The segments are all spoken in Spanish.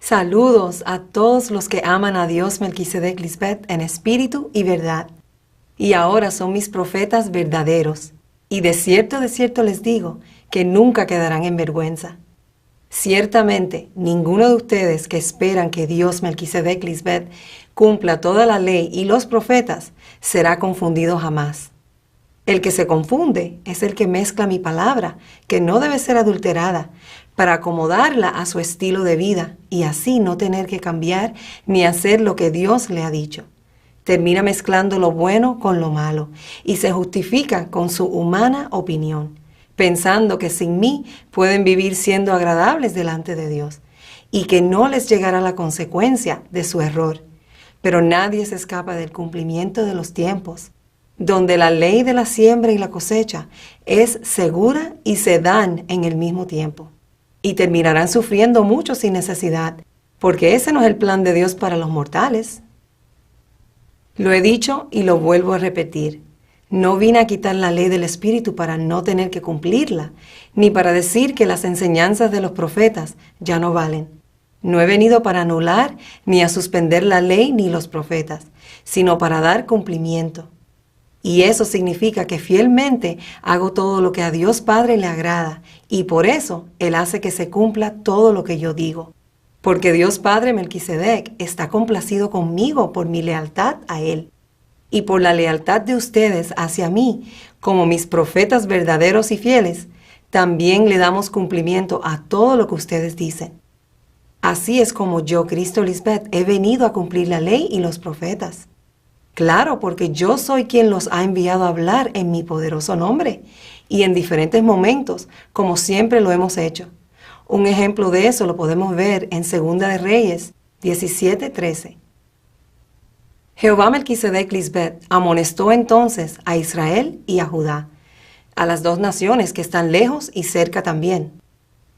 Saludos a todos los que aman a Dios Melquisedec Lisbeth en espíritu y verdad. Y ahora son mis profetas verdaderos. Y de cierto les digo que nunca quedarán en vergüenza. Ciertamente, ninguno de ustedes que esperan que Dios Melquisedec Lisbeth cumpla toda la ley y los profetas será confundido jamás. El que se confunde es el que mezcla mi palabra, que no debe ser adulterada, para acomodarla a su estilo de vida y así no tener que cambiar ni hacer lo que Dios le ha dicho. Termina mezclando lo bueno con lo malo y se justifica con su humana opinión, pensando que sin mí pueden vivir siendo agradables delante de Dios y que no les llegará la consecuencia de su error. Pero nadie se escapa del cumplimiento de los tiempos, donde la ley de la siembra y la cosecha es segura y se dan en el mismo tiempo. Y terminarán sufriendo mucho sin necesidad, porque ese no es el plan de Dios para los mortales. Lo he dicho y lo vuelvo a repetir. No vine a quitar la ley del Espíritu para no tener que cumplirla, ni para decir que las enseñanzas de los profetas ya no valen. No he venido para anular ni a suspender la ley ni los profetas, sino para dar cumplimiento. Y eso significa que fielmente hago todo lo que a Dios Padre le agrada, y por eso Él hace que se cumpla todo lo que yo digo. Porque Dios Padre Melquisedec está complacido conmigo por mi lealtad a Él, y por la lealtad de ustedes hacia mí, como mis profetas verdaderos y fieles, también le damos cumplimiento a todo lo que ustedes dicen. Así es como yo, Cristo Lisbeth, he venido a cumplir la ley y los profetas. Claro, porque yo soy quien los ha enviado a hablar en mi poderoso nombre y en diferentes momentos, como siempre lo hemos hecho. Un ejemplo de eso lo podemos ver en 2 de Reyes 17:13. Jehová Melquisedec Lisbeth amonestó entonces a Israel y a Judá, a las dos naciones que están lejos y cerca también,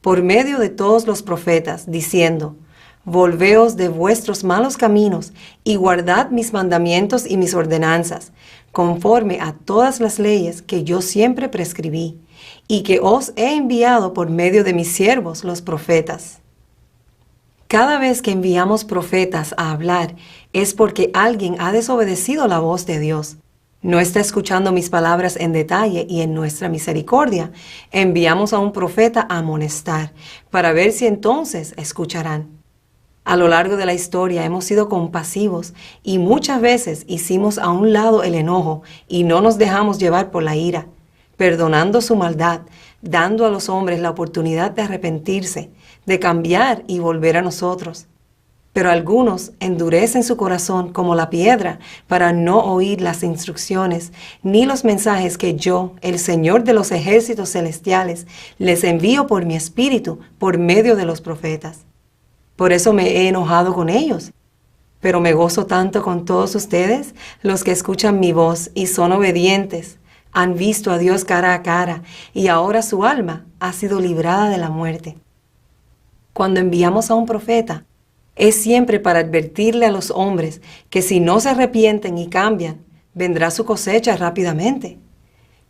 por medio de todos los profetas, diciendo: Volveos de vuestros malos caminos y guardad mis mandamientos y mis ordenanzas, conforme a todas las leyes que yo siempre prescribí, y que os he enviado por medio de mis siervos los profetas. Cada vez que enviamos profetas a hablar es porque alguien ha desobedecido la voz de Dios. No está escuchando mis palabras en detalle y en nuestra misericordia enviamos a un profeta a amonestar, para ver si entonces escucharán. A lo largo de la historia hemos sido compasivos y muchas veces hicimos a un lado el enojo y no nos dejamos llevar por la ira, perdonando su maldad, dando a los hombres la oportunidad de arrepentirse, de cambiar y volver a nosotros. Pero algunos endurecen su corazón como la piedra para no oír las instrucciones ni los mensajes que yo, el Señor de los ejércitos celestiales, les envío por mi espíritu por medio de los profetas. Por eso me he enojado con ellos. Pero me gozo tanto con todos ustedes, los que escuchan mi voz y son obedientes, han visto a Dios cara a cara y ahora su alma ha sido librada de la muerte. Cuando enviamos a un profeta, es siempre para advertirle a los hombres que si no se arrepienten y cambian, vendrá su cosecha rápidamente.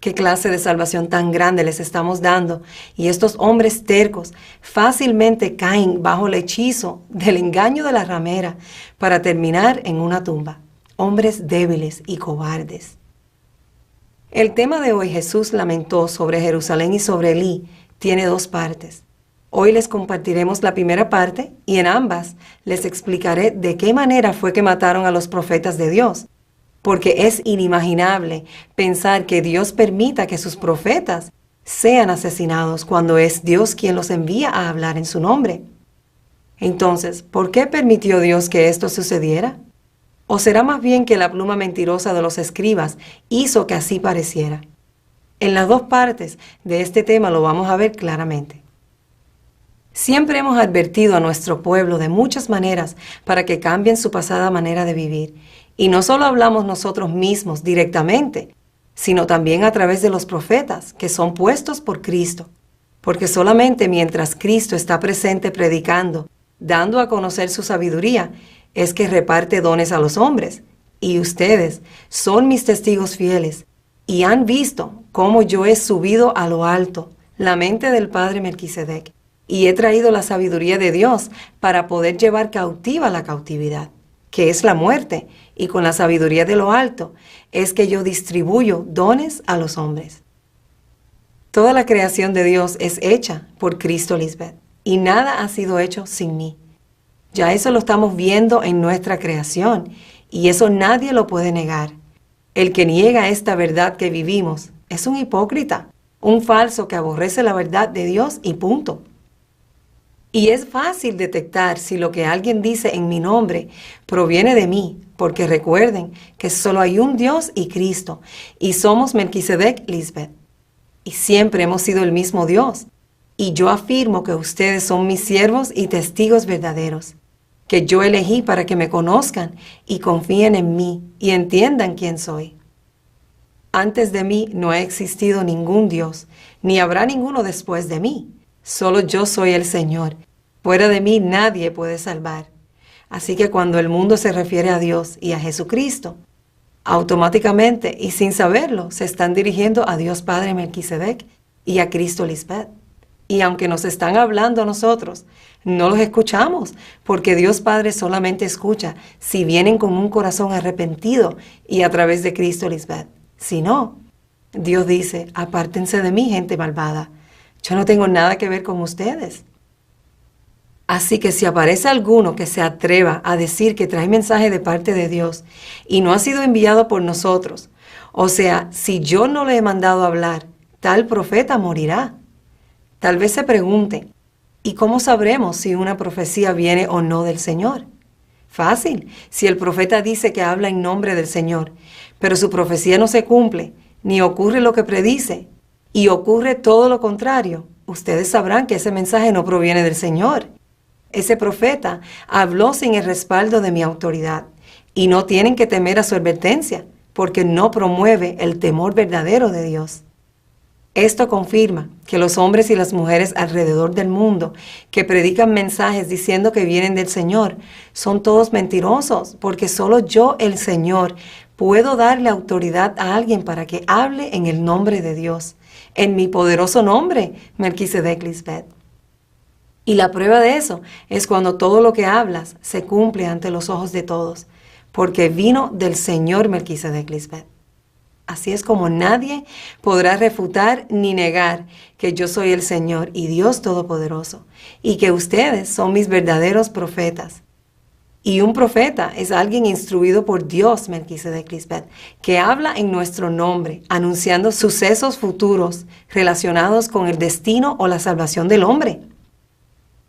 ¿Qué clase de salvación tan grande les estamos dando? Y estos hombres tercos fácilmente caen bajo el hechizo del engaño de la ramera para terminar en una tumba. Hombres débiles y cobardes. El tema de hoy, Jesús lamentó sobre Jerusalén y sobre Elí, tiene dos partes. Hoy les compartiremos la primera parte y en ambas les explicaré de qué manera fue que mataron a los profetas de Dios. Porque es inimaginable pensar que Dios permita que sus profetas sean asesinados cuando es Dios quien los envía a hablar en su nombre. Entonces, ¿por qué permitió Dios que esto sucediera? ¿O será más bien que la pluma mentirosa de los escribas hizo que así pareciera? En las dos partes de este tema lo vamos a ver claramente. Siempre hemos advertido a nuestro pueblo de muchas maneras para que cambien su pasada manera de vivir. Y no solo hablamos nosotros mismos directamente, sino también a través de los profetas, que son puestos por Cristo. Porque solamente mientras Cristo está presente predicando, dando a conocer su sabiduría, es que reparte dones a los hombres. Y ustedes son mis testigos fieles, y han visto cómo yo he subido a lo alto, la mente del Padre Melquisedec, y he traído la sabiduría de Dios para poder llevar cautiva la cautividad, que es la muerte, y con la sabiduría de lo alto es que yo distribuyo dones a los hombres. Toda la creación de Dios es hecha por Cristo, Lisbeth, y nada ha sido hecho sin mí. Ya eso lo estamos viendo en nuestra creación, y eso nadie lo puede negar. El que niega esta verdad que vivimos es un hipócrita, un falso que aborrece la verdad de Dios y punto. Y es fácil detectar si lo que alguien dice en mi nombre proviene de mí, porque recuerden que solo hay un Dios y Cristo, y somos Melquisedec, Lisbeth. Y siempre hemos sido el mismo Dios. Y yo afirmo que ustedes son mis siervos y testigos verdaderos, que yo elegí para que me conozcan y confíen en mí y entiendan quién soy. Antes de mí no ha existido ningún Dios, ni habrá ninguno después de mí. Solo yo soy el Señor. Fuera de mí nadie puede salvar. Así que cuando el mundo se refiere a Dios y a Jesucristo, automáticamente y sin saberlo se están dirigiendo a Dios Padre Melquisedec y a Cristo Lisbeth. Y aunque nos están hablando a nosotros, no los escuchamos, porque Dios Padre solamente escucha si vienen con un corazón arrepentido y a través de Cristo Lisbeth. Si no, Dios dice, apártense de mí, gente malvada. Yo no tengo nada que ver con ustedes. Así que si aparece alguno que se atreva a decir que trae mensaje de parte de Dios y no ha sido enviado por nosotros, o sea, si yo no le he mandado a hablar, tal profeta morirá. Tal vez se pregunte, ¿y cómo sabremos si una profecía viene o no del Señor? Fácil, si el profeta dice que habla en nombre del Señor, pero su profecía no se cumple, ni ocurre lo que predice, y ocurre todo lo contrario, ustedes sabrán que ese mensaje no proviene del Señor. Ese profeta habló sin el respaldo de mi autoridad, y no tienen que temer a su advertencia, porque no promueve el temor verdadero de Dios. Esto confirma que los hombres y las mujeres alrededor del mundo que predican mensajes diciendo que vienen del Señor son todos mentirosos, porque solo yo, el Señor, puedo darle autoridad a alguien para que hable en el nombre de Dios, en mi poderoso nombre, Melquisedec Lisbeth. Y la prueba de eso es cuando todo lo que hablas se cumple ante los ojos de todos, porque vino del Señor Melquisedec Lisbeth. Así es como nadie podrá refutar ni negar que yo soy el Señor y Dios Todopoderoso, y que ustedes son mis verdaderos profetas. Y un profeta es alguien instruido por Dios, Melquisedec Lisbeth, que habla en nuestro nombre, anunciando sucesos futuros relacionados con el destino o la salvación del hombre.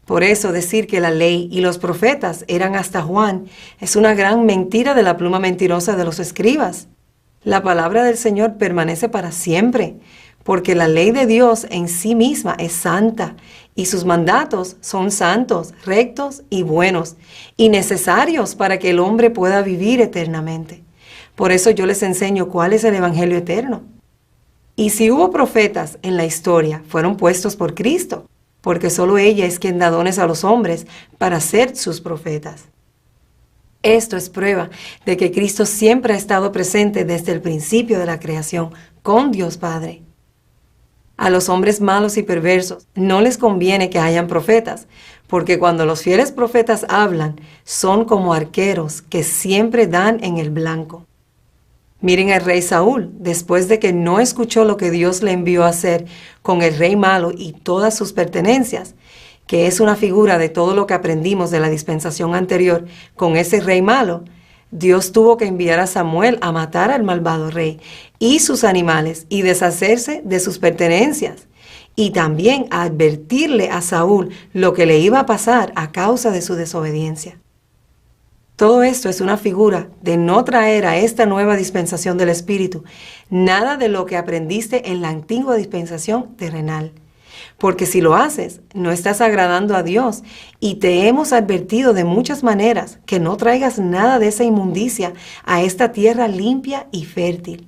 Por eso decir que la ley y los profetas eran hasta Juan es una gran mentira de la pluma mentirosa de los escribas. La palabra del Señor permanece para siempre, porque la ley de Dios en sí misma es santa, y sus mandatos son santos, rectos y buenos, y necesarios para que el hombre pueda vivir eternamente. Por eso yo les enseño cuál es el Evangelio eterno. Y si hubo profetas en la historia, fueron puestos por Cristo, porque solo ella es quien da dones a los hombres para ser sus profetas. Esto es prueba de que Cristo siempre ha estado presente desde el principio de la creación con Dios Padre. A los hombres malos y perversos no les conviene que hayan profetas, porque cuando los fieles profetas hablan, son como arqueros que siempre dan en el blanco. Miren al rey Saúl, después de que no escuchó lo que Dios le envió a hacer con el rey malo y todas sus pertenencias, que es una figura de todo lo que aprendimos de la dispensación anterior con ese rey malo, Dios tuvo que enviar a Samuel a matar al malvado rey y sus animales y deshacerse de sus pertenencias, y también a advertirle a Saúl lo que le iba a pasar a causa de su desobediencia. Todo esto es una figura de no traer a esta nueva dispensación del Espíritu nada de lo que aprendiste en la antigua dispensación terrenal. Porque si lo haces, no estás agradando a Dios, y te hemos advertido de muchas maneras que no traigas nada de esa inmundicia a esta tierra limpia y fértil.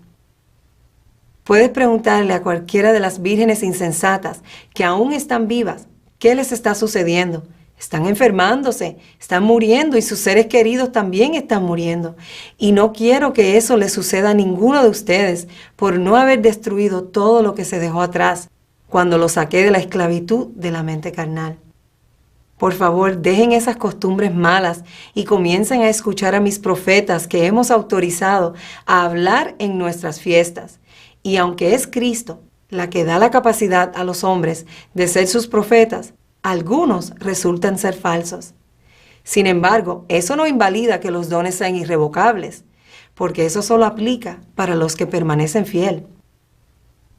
Puedes preguntarle a cualquiera de las vírgenes insensatas que aún están vivas, ¿qué les está sucediendo? Están enfermándose, están muriendo y sus seres queridos también están muriendo. Y no quiero que eso le suceda a ninguno de ustedes por no haber destruido todo lo que se dejó atrás cuando lo saqué de la esclavitud de la mente carnal. Por favor, dejen esas costumbres malas y comiencen a escuchar a mis profetas que hemos autorizado a hablar en nuestras fiestas. Y aunque es Cristo la que da la capacidad a los hombres de ser sus profetas, algunos resultan ser falsos. Sin embargo, eso no invalida que los dones sean irrevocables, porque eso solo aplica para los que permanecen fiel.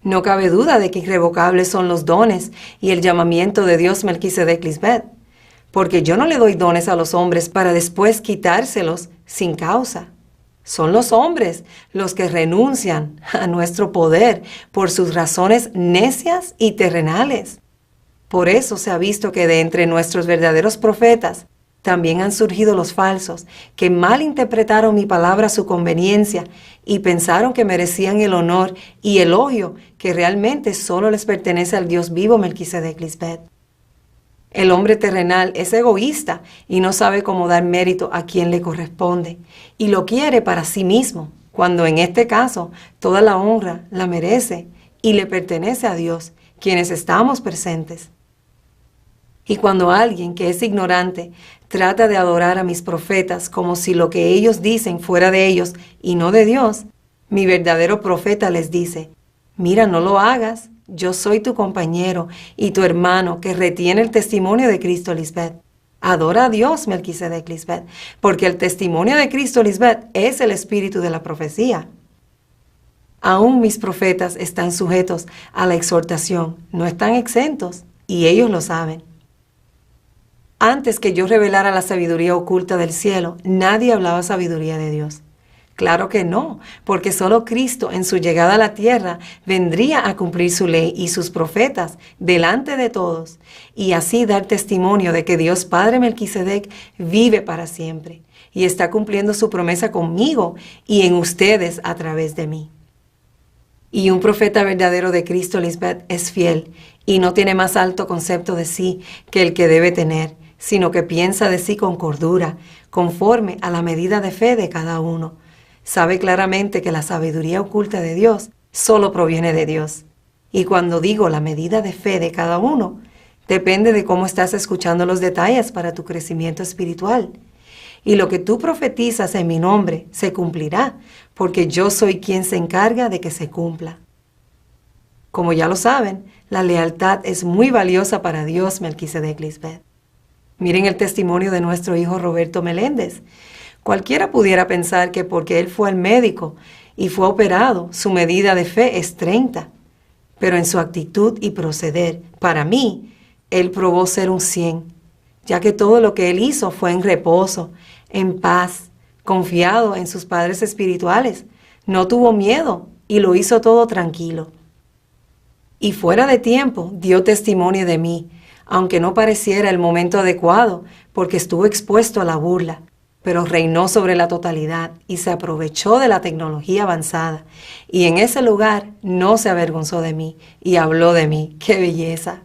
No cabe duda de que irrevocables son los dones y el llamamiento de Dios Melquisedec Lisbeth, porque yo no le doy dones a los hombres para después quitárselos sin causa. Son los hombres los que renuncian a nuestro poder por sus razones necias y terrenales. Por eso se ha visto que de entre nuestros verdaderos profetas también han surgido los falsos, que mal interpretaron mi palabra a su conveniencia y pensaron que merecían el honor y elogio que realmente solo les pertenece al Dios vivo Melquisedec Lisbeth. El hombre terrenal es egoísta y no sabe cómo dar mérito a quien le corresponde, y lo quiere para sí mismo, cuando en este caso toda la honra la merece y le pertenece a Dios, quienes estamos presentes. Y cuando alguien que es ignorante trata de adorar a mis profetas como si lo que ellos dicen fuera de ellos y no de Dios, mi verdadero profeta les dice: mira, no lo hagas. Yo soy tu compañero y tu hermano que retiene el testimonio de Cristo Lisbeth. Adora a Dios Melquisedec Lisbeth, porque el testimonio de Cristo Lisbeth es el espíritu de la profecía. Aún mis profetas están sujetos a la exhortación, no están exentos, y ellos lo saben. Antes que yo revelara la sabiduría oculta del cielo, nadie hablaba sabiduría de Dios. Claro que no, porque solo Cristo en su llegada a la tierra vendría a cumplir su ley y sus profetas delante de todos, y así dar testimonio de que Dios Padre Melquisedec vive para siempre y está cumpliendo su promesa conmigo y en ustedes a través de mí. Y un profeta verdadero de Cristo Lisbeth es fiel y no tiene más alto concepto de sí que el que debe tener, sino que piensa de sí con cordura, conforme a la medida de fe de cada uno. Sabe claramente que la sabiduría oculta de Dios solo proviene de Dios. Y cuando digo la medida de fe de cada uno, depende de cómo estás escuchando los detalles para tu crecimiento espiritual. Y lo que tú profetizas en mi nombre se cumplirá, porque yo soy quien se encarga de que se cumpla. Como ya lo saben, la lealtad es muy valiosa para Dios Melquisedec Lisbeth. Miren el testimonio de nuestro hijo Roberto Meléndez. Cualquiera pudiera pensar que porque él fue al médico y fue operado, su medida de fe es 30. Pero en su actitud y proceder, para mí, él probó ser un 100, ya que todo lo que él hizo fue en reposo, en paz, confiado en sus padres espirituales. No tuvo miedo y lo hizo todo tranquilo. Y fuera de tiempo dio testimonio de mí, aunque no pareciera el momento adecuado, porque estuvo expuesto a la burla. Pero reinó sobre la totalidad y se aprovechó de la tecnología avanzada. Y en ese lugar no se avergonzó de mí y habló de mí. ¡Qué belleza!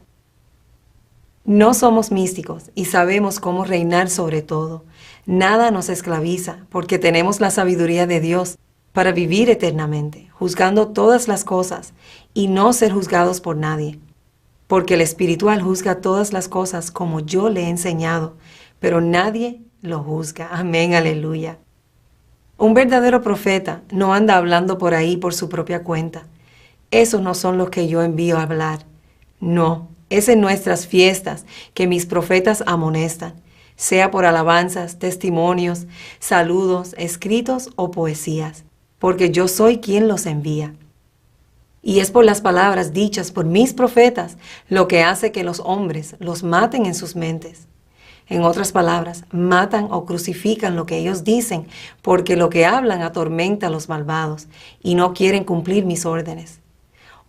No somos místicos y sabemos cómo reinar sobre todo. Nada nos esclaviza porque tenemos la sabiduría de Dios para vivir eternamente, juzgando todas las cosas y no ser juzgados por nadie. Porque el espiritual juzga todas las cosas como yo le he enseñado, pero nadie lo juzga. Amén, aleluya. Un verdadero profeta no anda hablando por ahí por su propia cuenta. Esos no son los que yo envío a hablar. No, es en nuestras fiestas que mis profetas amonestan, sea por alabanzas, testimonios, saludos, escritos o poesías, porque yo soy quien los envía. Y es por las palabras dichas por mis profetas lo que hace que los hombres los maten en sus mentes. En otras palabras, matan o crucifican lo que ellos dicen, porque lo que hablan atormenta a los malvados y no quieren cumplir mis órdenes.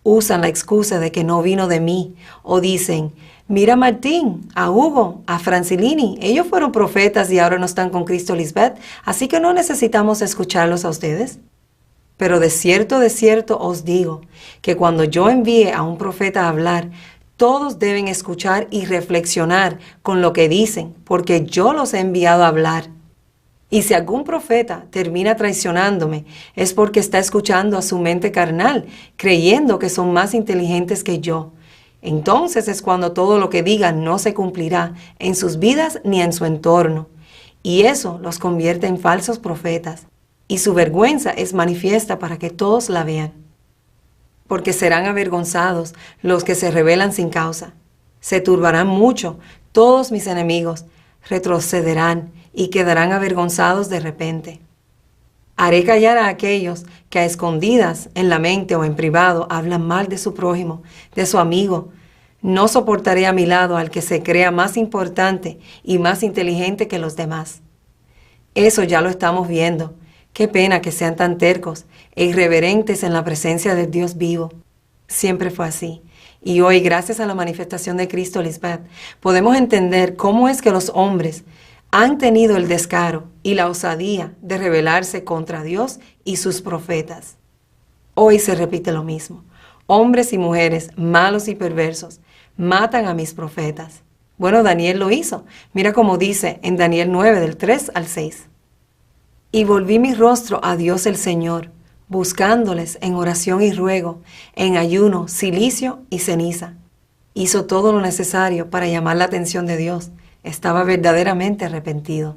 Usan la excusa de que no vino de mí, o dicen: mira a Martín, a Hugo, a Francilini, ellos fueron profetas y ahora no están con Cristo Lisbeth, así que no necesitamos escucharlos a ustedes. Pero de cierto os digo, que cuando yo envíe a un profeta a hablar, todos deben escuchar y reflexionar con lo que dicen, porque yo los he enviado a hablar. Y si algún profeta termina traicionándome, es porque está escuchando a su mente carnal, creyendo que son más inteligentes que yo. Entonces es cuando todo lo que digan no se cumplirá en sus vidas ni en su entorno. Y eso los convierte en falsos profetas. Y su vergüenza es manifiesta para que todos la vean. Porque serán avergonzados los que se rebelan sin causa. Se turbarán mucho todos mis enemigos, retrocederán y quedarán avergonzados de repente. Haré callar a aquellos que a escondidas, en la mente o en privado, hablan mal de su prójimo, de su amigo. No soportaré a mi lado al que se crea más importante y más inteligente que los demás. Eso ya lo estamos viendo. Qué pena que sean tan tercos e irreverentes en la presencia del Dios vivo. Siempre fue así. Y hoy, gracias a la manifestación de Cristo, Lisbeth, podemos entender cómo es que los hombres han tenido el descaro y la osadía de rebelarse contra Dios y sus profetas. Hoy se repite lo mismo. Hombres y mujeres malos y perversos matan a mis profetas. Bueno, Daniel lo hizo. Mira cómo dice en Daniel 9, del 3 al 6. Y volví mi rostro a Dios el Señor, buscándoles en oración y ruego, en ayuno, cilicio y ceniza. Hizo todo lo necesario para llamar la atención de Dios. Estaba verdaderamente arrepentido.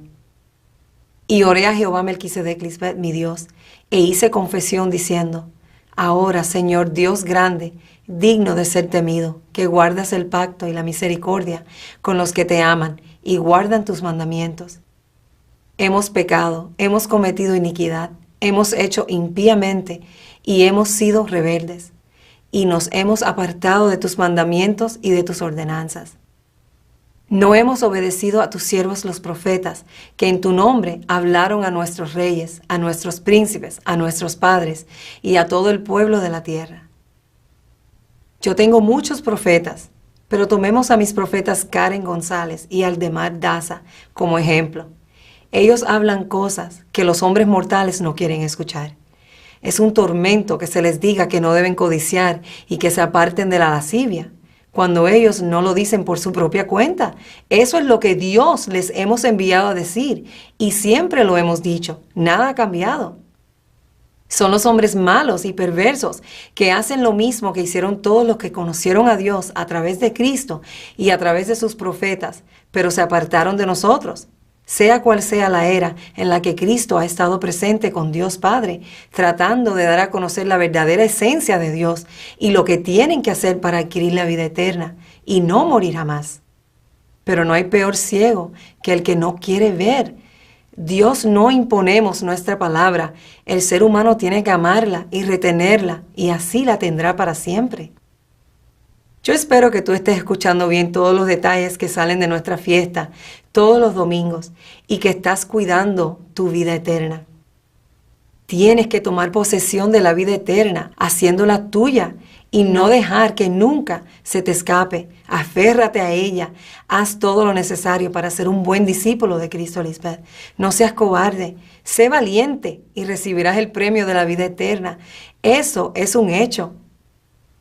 Y oré a Jehová Melquisedec, Lisbeth, mi Dios, e hice confesión diciendo: Ahora, Señor Dios grande, digno de ser temido, que guardas el pacto y la misericordia con los que te aman y guardan tus mandamientos. Hemos pecado, hemos cometido iniquidad, hemos hecho impíamente y hemos sido rebeldes, y nos hemos apartado de tus mandamientos y de tus ordenanzas. No hemos obedecido a tus siervos los profetas, que en tu nombre hablaron a nuestros reyes, a nuestros príncipes, a nuestros padres y a todo el pueblo de la tierra. Yo tengo muchos profetas, pero tomemos a mis profetas Karen González y Aldemar Daza como ejemplo. Ellos hablan cosas que los hombres mortales no quieren escuchar. Es un tormento que se les diga que no deben codiciar y que se aparten de la lascivia, cuando ellos no lo dicen por su propia cuenta. Eso es lo que Dios les hemos enviado a decir, y siempre lo hemos dicho, nada ha cambiado. Son los hombres malos y perversos que hacen lo mismo que hicieron todos los que conocieron a Dios a través de Cristo y a través de sus profetas, pero se apartaron de nosotros. Sea cual sea la era en la que Cristo ha estado presente con Dios Padre, tratando de dar a conocer la verdadera esencia de Dios y lo que tienen que hacer para adquirir la vida eterna y no morir jamás. Pero no hay peor ciego que el que no quiere ver. Dios no imponemos nuestra palabra. El ser humano tiene que amarla y retenerla, y así la tendrá para siempre. Yo espero que tú estés escuchando bien todos los detalles que salen de nuestra fiesta todos los domingos y que estás cuidando tu vida eterna. Tienes que tomar posesión de la vida eterna, haciéndola tuya y no dejar que nunca se te escape. Aférrate a ella. Haz todo lo necesario para ser un buen discípulo de Cristo, Lisbeth. No seas cobarde. Sé valiente y recibirás el premio de la vida eterna. Eso es un hecho.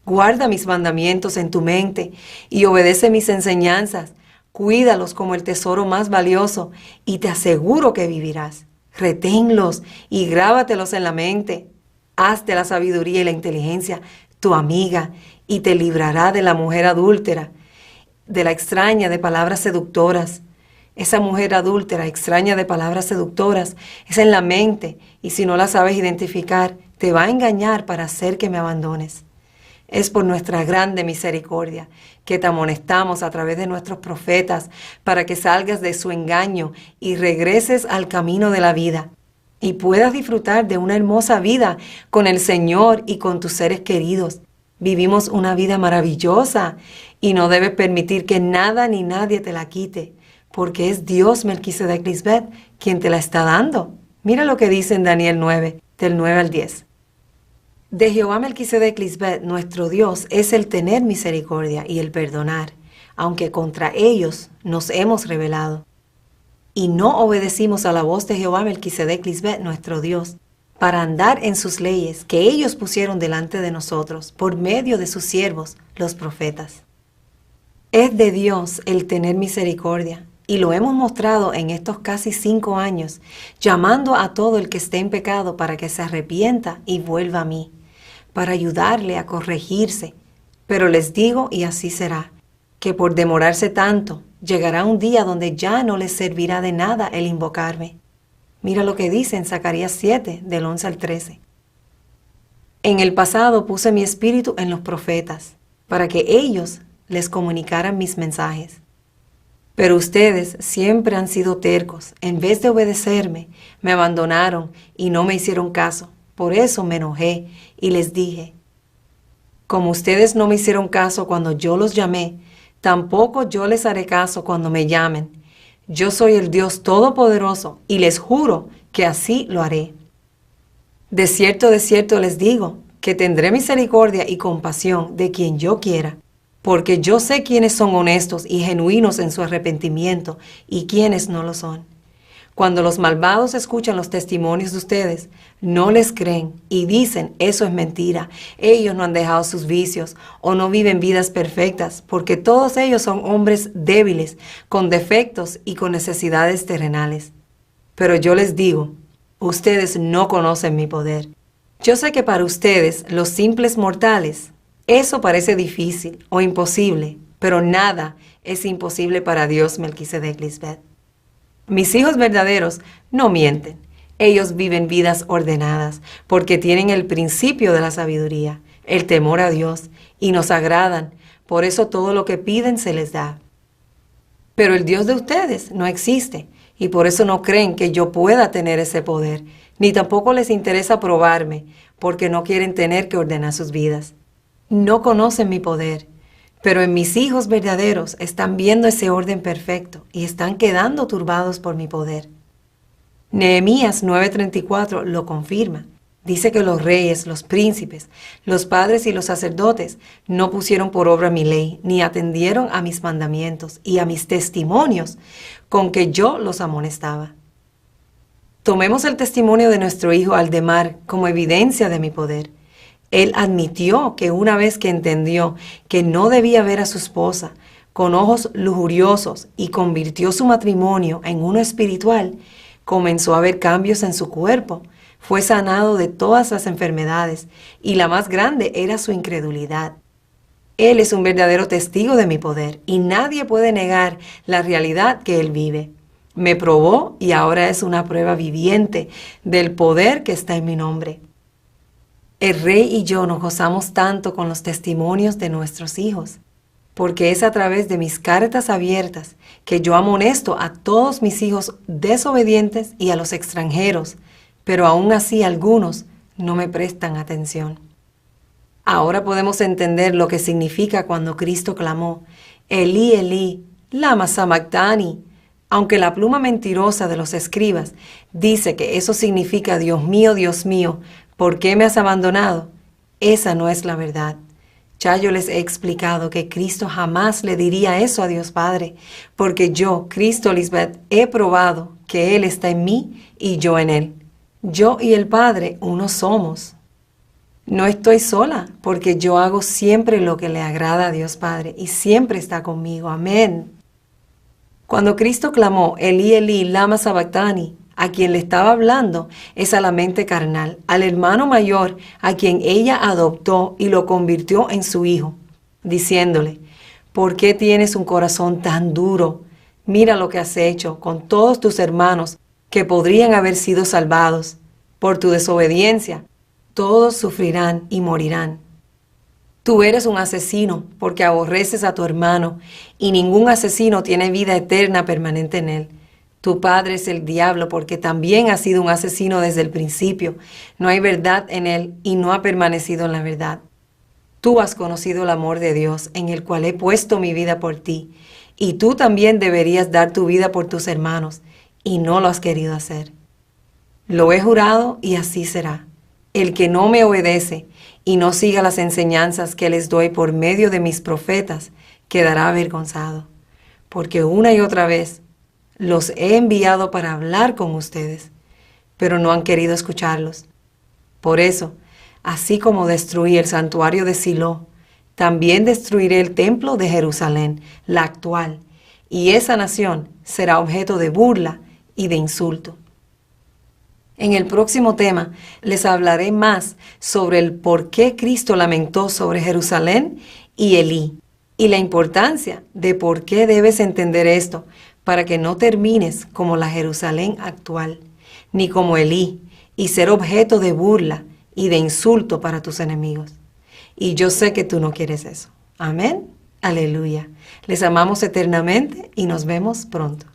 Guarda mis mandamientos en tu mente y obedece mis enseñanzas. Cuídalos como el tesoro más valioso y te aseguro que vivirás. Reténlos y grábatelos en la mente. Haz de la sabiduría y la inteligencia tu amiga y te librará de la mujer adúltera, de la extraña de palabras seductoras. Esa mujer adúltera, extraña de palabras seductoras, es en la mente y si no la sabes identificar, te va a engañar para hacer que me abandones. Es por nuestra grande misericordia que te amonestamos a través de nuestros profetas para que salgas de su engaño y regreses al camino de la vida y puedas disfrutar de una hermosa vida con el Señor y con tus seres queridos. Vivimos una vida maravillosa y no debes permitir que nada ni nadie te la quite, porque es Dios Melquisedec Lisbeth quien te la está dando. Mira lo que dice en Daniel 9, del 9 al 10. De Jehová Melquisedec Lisbeth, nuestro Dios, es el tener misericordia y el perdonar, aunque contra ellos nos hemos rebelado. Y no obedecimos a la voz de Jehová Melquisedec Lisbeth, nuestro Dios, para andar en sus leyes que ellos pusieron delante de nosotros por medio de sus siervos, los profetas. Es de Dios el tener misericordia, y lo hemos mostrado en estos casi 5 años, llamando a todo el que esté en pecado para que se arrepienta y vuelva a mí, para ayudarle a corregirse, Pero les digo, y así será, que por demorarse tanto, llegará un día donde ya no les servirá de nada el invocarme. Mira lo que dice en Zacarías 7, del 11 al 13. En el pasado puse mi espíritu en los profetas, para que ellos les comunicaran mis mensajes. Pero ustedes siempre han sido tercos. En vez de obedecerme, me abandonaron y no me hicieron caso. Por eso me enojé y les dije, como ustedes no me hicieron caso cuando yo los llamé, tampoco yo les haré caso cuando me llamen. Yo soy el Dios Todopoderoso y les juro que así lo haré. De cierto les digo, que tendré misericordia y compasión de quien yo quiera, porque yo sé quiénes son honestos y genuinos en su arrepentimiento y quiénes no lo son. Cuando los malvados escuchan los testimonios de ustedes, no les creen y dicen, eso es mentira, ellos no han dejado sus vicios o no viven vidas perfectas, porque todos ellos son hombres débiles, con defectos y con necesidades terrenales. Pero yo les digo, ustedes no conocen mi poder. Yo sé que para ustedes, los simples mortales, eso parece difícil o imposible, pero nada es imposible para Dios Melquisedec Lisbeth. Mis hijos verdaderos no mienten. Ellos viven vidas ordenadas porque tienen el principio de la sabiduría, el temor a Dios, y nos agradan. Por eso todo lo que piden se les da. Pero el Dios de ustedes no existe y por eso no creen que yo pueda tener ese poder, ni tampoco les interesa probarme porque no quieren tener que ordenar sus vidas. No conocen mi poder, pero en mis hijos verdaderos están viendo ese orden perfecto y están quedando turbados por mi poder. Nehemías 9:34 lo confirma. Dice que los reyes, los príncipes, los padres y los sacerdotes no pusieron por obra mi ley, ni atendieron a mis mandamientos y a mis testimonios con que yo los amonestaba. Tomemos el testimonio de nuestro hijo Aldemar como evidencia de mi poder. Él admitió que una vez que entendió que no debía ver a su esposa con ojos lujuriosos y convirtió su matrimonio en uno espiritual, comenzó a ver cambios en su cuerpo, fue sanado de todas las enfermedades y la más grande era su incredulidad. Él es un verdadero testigo de mi poder y nadie puede negar la realidad que él vive. Me probó y ahora es una prueba viviente del poder que está en mi nombre. El Rey y yo nos gozamos tanto con los testimonios de nuestros hijos, porque es a través de mis cartas abiertas que yo amonesto a todos mis hijos desobedientes y a los extranjeros, pero aún así algunos no me prestan atención. Ahora podemos entender lo que significa cuando Cristo clamó, Elí, Elí, lama sabactani. Aunque la pluma mentirosa de los escribas dice que eso significa Dios mío, ¿por qué me has abandonado? Esa no es la verdad. Ya yo les he explicado que Cristo jamás le diría eso a Dios Padre, porque yo, Cristo Lisbeth, he probado que Él está en mí y yo en Él. Yo y el Padre uno somos. No estoy sola, porque yo hago siempre lo que le agrada a Dios Padre y siempre está conmigo. Amén. Cuando Cristo clamó, Elí, Elí, lama sabactani, a quien le estaba hablando es a la mente carnal, al hermano mayor a quien ella adoptó y lo convirtió en su hijo, diciéndole, ¿por qué tienes un corazón tan duro? Mira lo que has hecho con todos tus hermanos que podrían haber sido salvados. Por tu desobediencia, todos sufrirán y morirán. Tú eres un asesino porque aborreces a tu hermano y ningún asesino tiene vida eterna permanente en él. Tu padre es el diablo porque también ha sido un asesino desde el principio. No hay verdad en él y no ha permanecido en la verdad. Tú has conocido el amor de Dios en el cual he puesto mi vida por ti y tú también deberías dar tu vida por tus hermanos y no lo has querido hacer. Lo he jurado y así será. El que no me obedece y no siga las enseñanzas que les doy por medio de mis profetas, quedará avergonzado, porque una y otra vez los he enviado para hablar con ustedes, pero no han querido escucharlos. Por eso, así como destruí el santuario de Silo, también destruiré el templo de Jerusalén, la actual, y esa nación será objeto de burla y de insulto. En el próximo tema les hablaré más sobre el por qué Cristo lamentó sobre Jerusalén y Elí, y la importancia de por qué debes entender esto para que no termines como la Jerusalén actual, ni como Elí, y ser objeto de burla y de insulto para tus enemigos. Y yo sé que tú no quieres eso. Amén. Aleluya. Les amamos eternamente y nos vemos pronto.